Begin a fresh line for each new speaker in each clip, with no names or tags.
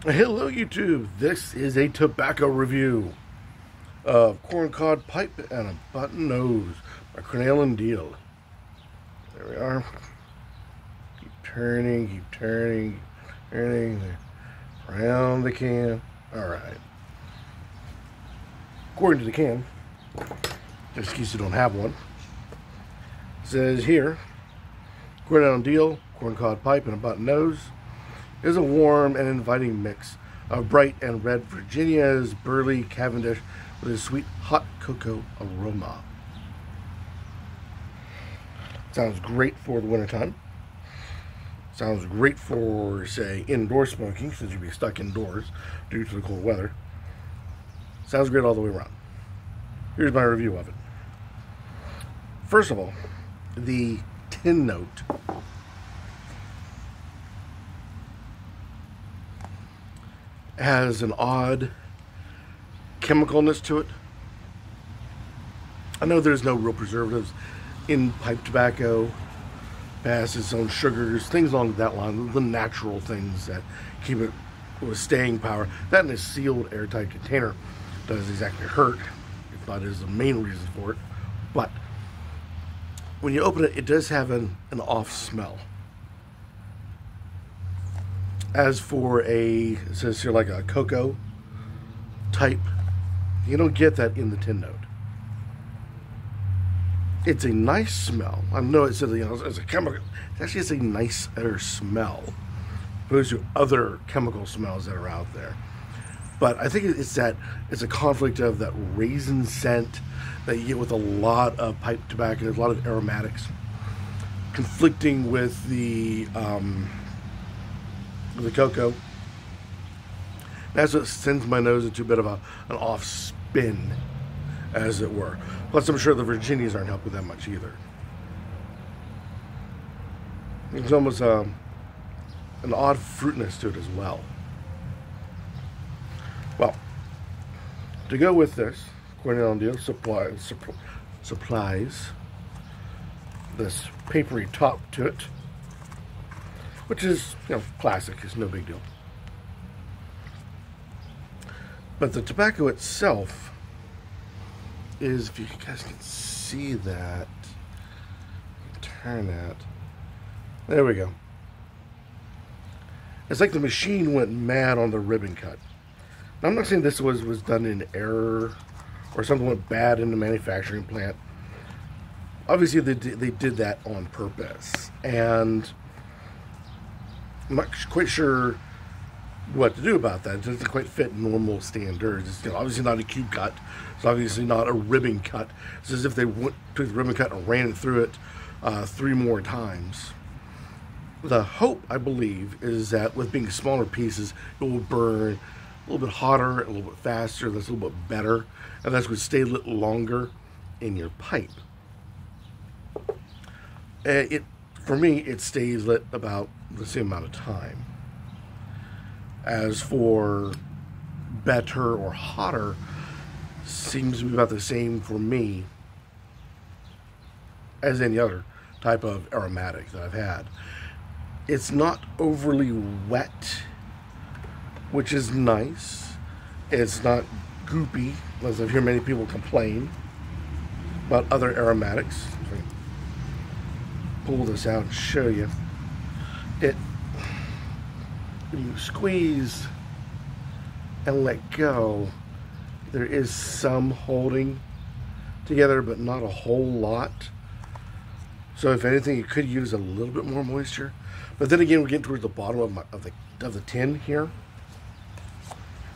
Hello YouTube, this is a tobacco review of corncob pipe and a button nose by Cornell and Diehl. There we are. Keep turning, turning around the can. Alright. According to the can, just in case you don't have one, it says here, Cornell and Diehl, corncob pipe and a button nose is a warm and inviting mix of bright and red Virginia's burley Cavendish with a sweet hot cocoa aroma. Sounds great for the wintertime. Sounds great for, say, indoor smoking, since you'd be stuck indoors due to the cold weather. Sounds great all the way around. Here's my review of it. First of all, the tin note has an odd chemicalness to it. I know there's no real preservatives in pipe tobacco. It has its own sugars, things along that line, the natural things that keep it with staying power. That in a sealed airtight container doesn't exactly hurt, if not is the main reason for it. But when you open it, it does have an off smell. As for it says here like a cocoa type, you don't get that in the tin note. It's a nice smell. I know it says, it's a chemical. It actually has a nicer smell opposed to other chemical smells that are out there. But I think it's a conflict of that raisin scent that you get with a lot of pipe tobacco, a lot of aromatics, conflicting with the cocoa. That's what sends my nose into a bit of an off spin, as it were. Plus, I'm sure the Virginias aren't helping that much either. There's almost an odd fruitiness to it as well. Well, to go with this, Cornell and Diehl supplies this papery top to it, which is, classic. It's no big deal. But the tobacco itself is, if you guys can see that, turn that. There we go. It's like the machine went mad on the ribbon cut. Now, I'm not saying this was done in error or something went bad in the manufacturing plant. Obviously, they did that on purpose, and I'm not quite sure what to do about that. It doesn't quite fit normal standards. It's obviously not a cube cut. It's obviously not a ribbon cut. It's as if they took the ribbon cut and ran it through it 3 more times. The hope, I believe, is that with being smaller pieces, it will burn a little bit hotter, a little bit faster, that's a little bit better, and that's going to stay a little longer in your pipe. For me, it stays lit about the same amount of time. As for better or hotter, seems to be about the same for me as any other type of aromatic that I've had. It's not overly wet, which is nice. It's not goopy, as I've heard many people complain about other aromatics. Pull this out and show you. When you squeeze and let go, there is some holding together, but not a whole lot. So if anything, you could use a little bit more moisture. But then again, we're getting towards the bottom of the tin here.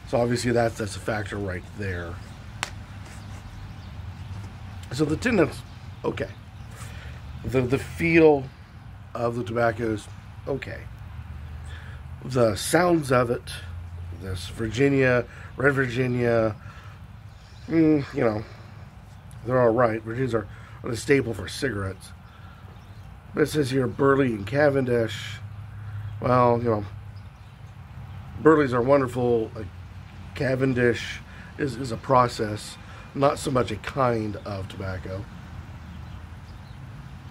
So obviously that's a factor right there. So the tin note's okay. The feel of the tobacco is okay. The sounds of it, this Virginia, red Virginia, they're all right. Virginias are the staple for cigarettes. But it says here Burley and Cavendish. Well, Burleys are wonderful. Cavendish is a process, not so much a kind of tobacco.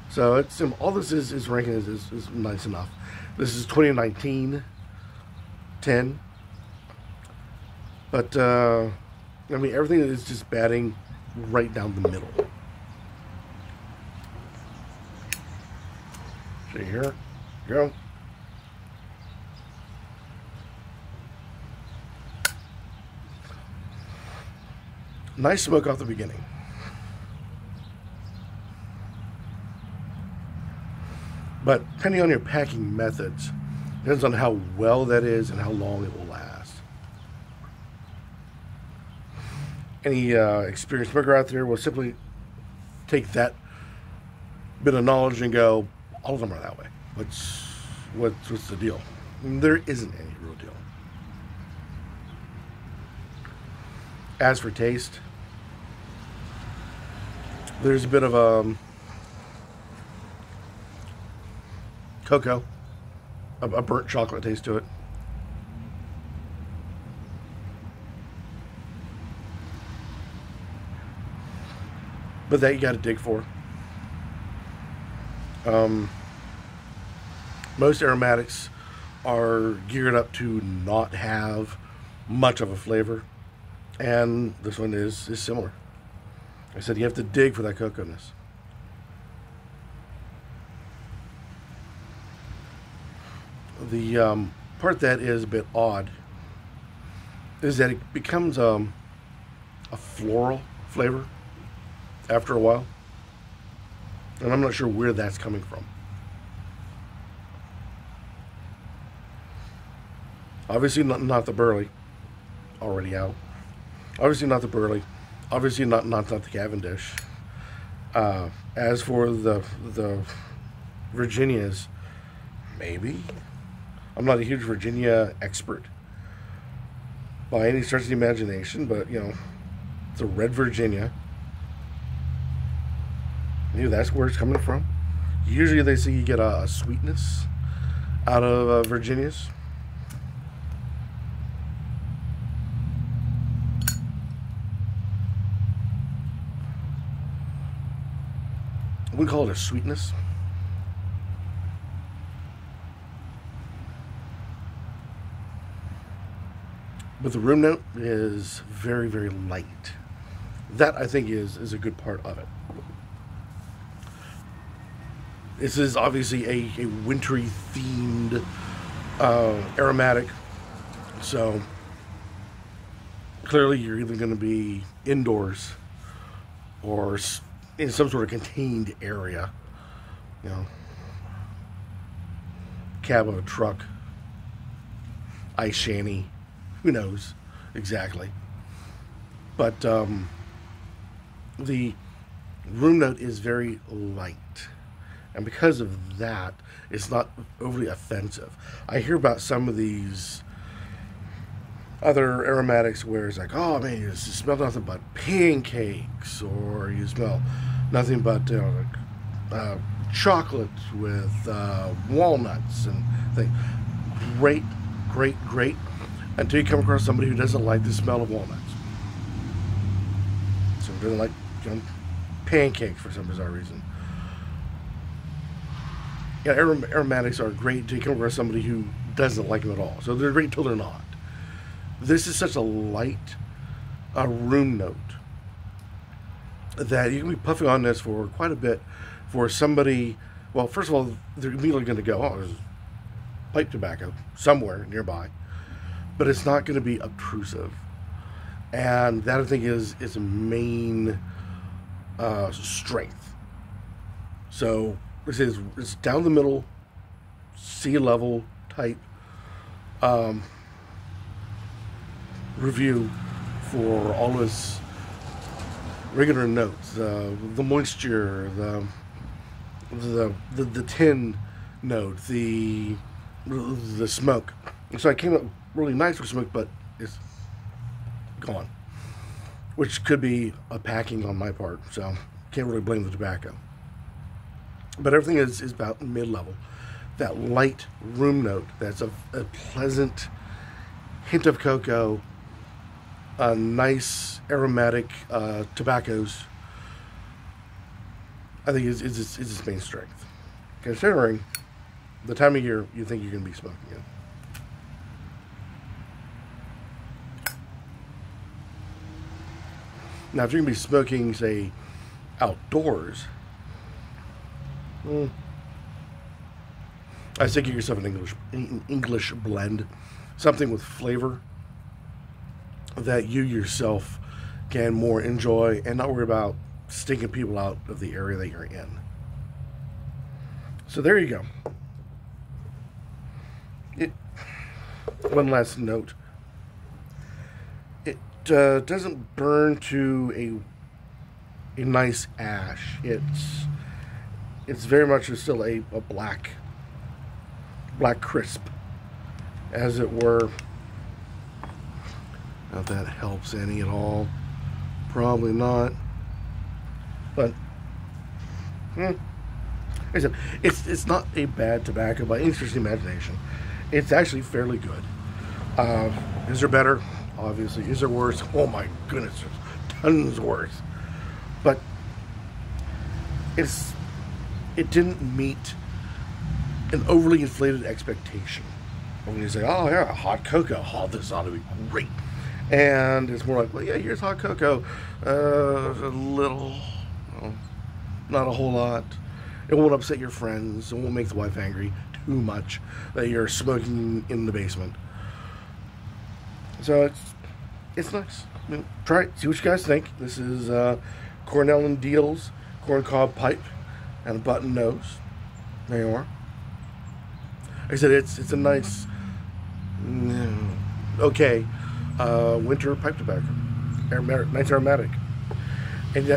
So it's all this is ranking is nice enough. This is 2019 10. But, I mean, everything is just batting right down the middle. See here? Go. Nice smoke off the beginning. But depending on your packing methods, depends on how well that is and how long it will last. Any experienced smoker out there will simply take that bit of knowledge and go, all of them are that way. What's the deal? There isn't any real deal. As for taste, there's a bit of cocoa, a burnt chocolate taste to it. But that you got to dig for. Most aromatics are geared up to not have much of a flavor, and this one is similar. I said you have to dig for that cocoa-ness. The part that is a bit odd is that it becomes a floral flavor after a while, and I'm not sure where that's coming from. Obviously not the burley, already out. Obviously not the burley. Obviously not the Cavendish. As for the Virginias, maybe. I'm not a huge Virginia expert by any stretch of the imagination, but you know, it's a red Virginia. Maybe that's where it's coming from. Usually they say you get a sweetness out of Virginias. We call it a sweetness. But the room note is very, very light. That, I think, is a good part of it. This is obviously a wintry themed aromatic. So clearly you're either going to be indoors or in some sort of contained area. You know, cab of a truck, ice shanty, who knows exactly. But the room note is very light. And because of that, it's not overly offensive. I hear about some of these other aromatics where it's like, oh man, you smell nothing but pancakes, or you smell nothing but chocolate with walnuts and things. Great, great, great. Until you come across somebody who doesn't like the smell of walnuts. So doesn't like pancakes for some bizarre reason. Yeah, aromatics are great until you come across somebody who doesn't like them at all. So they're great until they're not. This is such a light room note that you can be puffing on this for quite a bit for somebody. Well, first of all, they're immediately going to go, oh, there's pipe tobacco somewhere nearby. But it's not going to be obtrusive. And that, I think, is its main strength. So, it's down the middle, sea level type review for all of its regular notes, the moisture, the tin note, the smoke. So I came up really nice with smoke, but it's gone, which could be a packing on my part. So can't really blame the tobacco. But everything is about mid-level. That light room note, that's a pleasant hint of cocoa, nice aromatic tobaccos, I think is its main strength, considering the time of year you think you're going to be smoking it. Now, if you're going to be smoking, say, outdoors, I say get yourself an English blend, something with flavor that you yourself can more enjoy and not worry about stinking people out of the area that you're in. So there you go. One last note. It doesn't burn to a nice ash. It's very much still a black crisp, as it were. Now if that helps any at all, probably not. But like I said, it's not a bad tobacco by any stretch of the imagination. It's actually fairly good. Is there better? Obviously. Is there worse? Oh my goodness, there's tons worse. But it didn't meet an overly inflated expectation. When you say, oh yeah, hot cocoa, oh, this ought to be great. And it's more like, well, yeah, here's hot cocoa. A little, well, not a whole lot. It won't upset your friends. It won't make the wife angry too much that you're smoking in the basement. So it's nice. I mean, try it. See what you guys think. This is Cornell and Diehl's corncob pipe and a button nose. There you are. Like I said, it's a nice, okay, winter pipe tobacco. Nice aromatic. And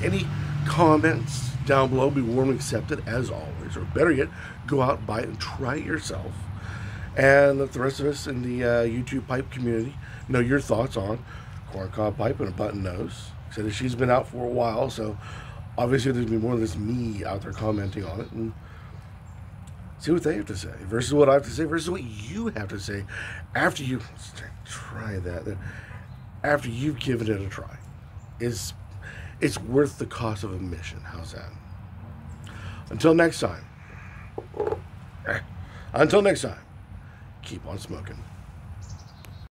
any comments down below be warmly accepted as always. Or better yet, go out and buy it and try it yourself. And let the rest of us in the YouTube pipe community know your thoughts on corncob pipe and a button nose. Said that she's been out for a while, so obviously there's been more than just me out there commenting on it, and see what they have to say versus what I have to say versus what you have to say after you try that. After you've given it a try, it's worth the cost of admission. How's that? Until next time. Keep on smoking.